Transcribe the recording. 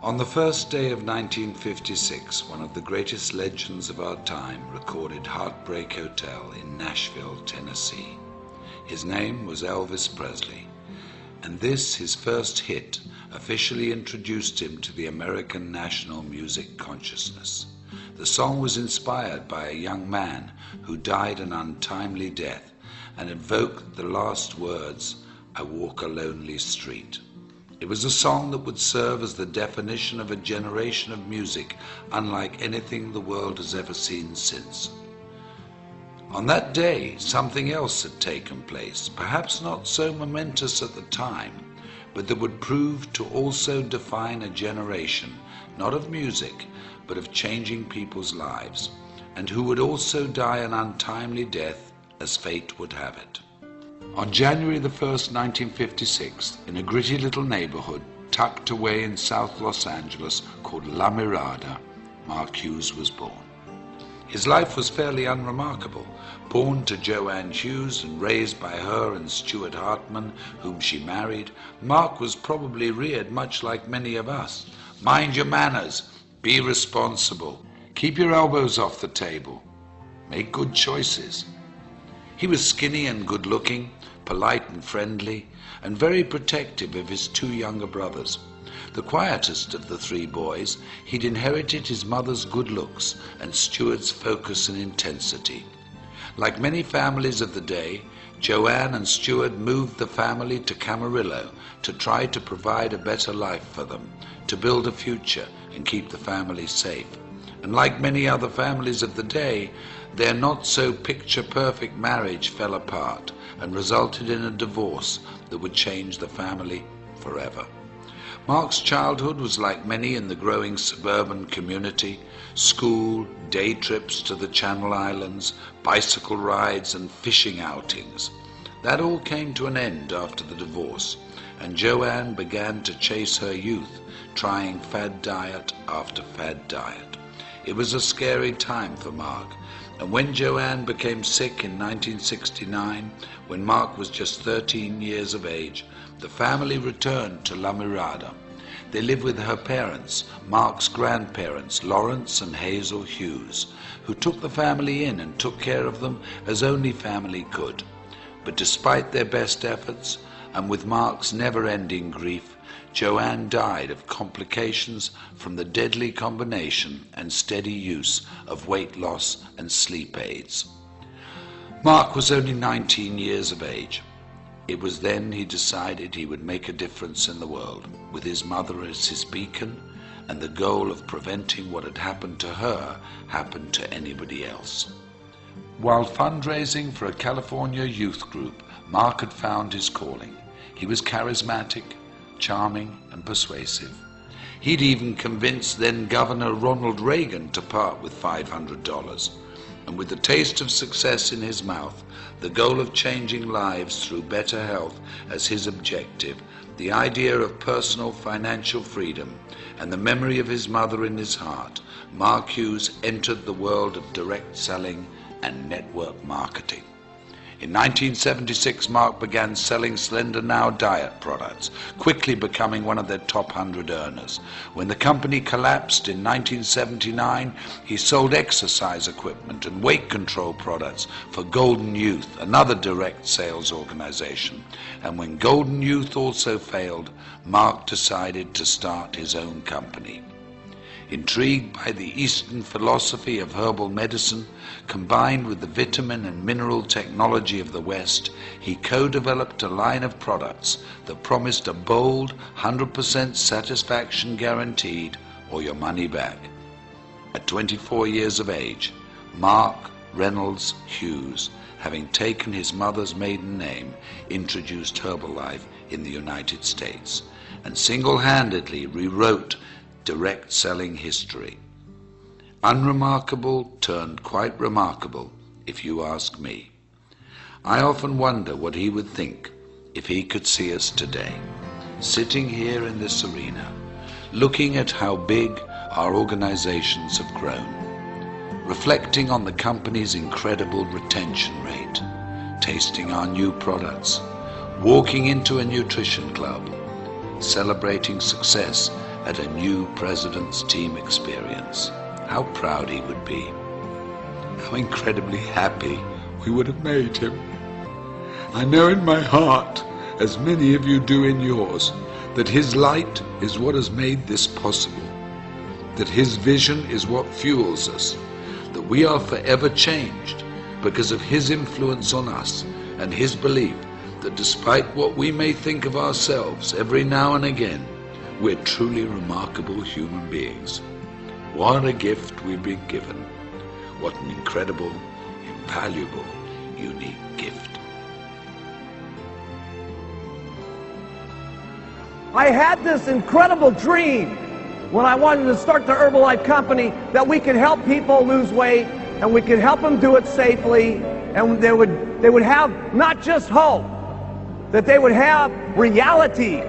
On the first day of 1956, one of the greatest legends of our time recorded Heartbreak Hotel in Nashville, Tennessee. His name was Elvis Presley, and this, his first hit, officially introduced him to the American national music consciousness. The song was inspired by a young man who died an untimely death and evoked the last words, "I walk a lonely street." It was a song that would serve as the definition of a generation of music unlike anything the world has ever seen since. On that day, something else had taken place, perhaps not so momentous at the time, but that would prove to also define a generation, not of music, but of changing people's lives, and who would also die an untimely death as fate would have it. On January the 1st, 1956, in a gritty little neighborhood tucked away in South Los Angeles called La Mirada, Mark Hughes was born. His life was fairly unremarkable. Born to Joanne Hughes and raised by her and Stuart Hartman, whom she married, Mark was probably reared much like many of us. Mind your manners, be responsible, keep your elbows off the table, make good choices. He was skinny and good-looking, polite and friendly, and very protective of his two younger brothers. The quietest of the three boys, he'd inherited his mother's good looks and Stuart's focus and intensity. Like many families of the day, Joanne and Stuart moved the family to Camarillo to try to provide a better life for them, to build a future and keep the family safe. And like many other families of the day, their not-so-picture-perfect marriage fell apart and resulted in a divorce that would change the family forever. Mark's childhood was like many in the growing suburban community: school, day trips to the Channel Islands, bicycle rides and fishing outings. That all came to an end after the divorce, and Joanne began to chase her youth, trying fad diet after fad diet. It was a scary time for Mark, and when Joanne became sick in 1969, when Mark was just 13 years of age, the family returned to La Mirada. They lived with her parents, Mark's grandparents, Lorenz and Hazel Hughes, who took the family in and took care of them as only family could. But despite their best efforts, and with Mark's never-ending grief, Joanne died of complications from the deadly combination and steady use of weight loss and sleep aids. Mark was only 19 years of age. It was then he decided he would make a difference in the world, with his mother as his beacon, and the goal of preventing what had happened to her happen to anybody else. While fundraising for a California youth group, Mark had found his calling. He was charismatic, charming and persuasive. He'd even convinced then Governor Ronald Reagan to part with $500. And with the taste of success in his mouth, the goal of changing lives through better health as his objective, the idea of personal financial freedom, and the memory of his mother in his heart, Mark Hughes entered the world of direct selling and network marketing. In 1976, Mark began selling Slender Now diet products, quickly becoming one of their top 100 earners. When the company collapsed in 1979, he sold exercise equipment and weight control products for Golden Youth, another direct sales organization. And when Golden Youth also failed, Mark decided to start his own company. Intrigued by the Eastern philosophy of herbal medicine, combined with the vitamin and mineral technology of the West, he co-developed a line of products that promised a bold 100% satisfaction guaranteed or your money back. At 24 years of age, Mark Reynolds Hughes, having taken his mother's maiden name, introduced Herbalife in the United States and single-handedly rewrote direct selling history. Unremarkable turned quite remarkable, if you ask me. I often wonder what he would think if he could see us today, sitting here in this arena, looking at how big our organizations have grown, reflecting on the company's incredible retention rate, tasting our new products, walking into a nutrition club, celebrating success at a new president's team experience, how proud he would be. How incredibly happy we would have made him. I know in my heart, as many of you do in yours, that his light is what has made this possible, that his vision is what fuels us, that we are forever changed because of his influence on us and his belief that despite what we may think of ourselves every now and again, we're truly remarkable human beings. What a gift we've been given. What an incredible, invaluable, unique gift. I had this incredible dream when I wanted to start the Herbalife company that we could help people lose weight and we could help them do it safely, and they would have not just hope, that they would have reality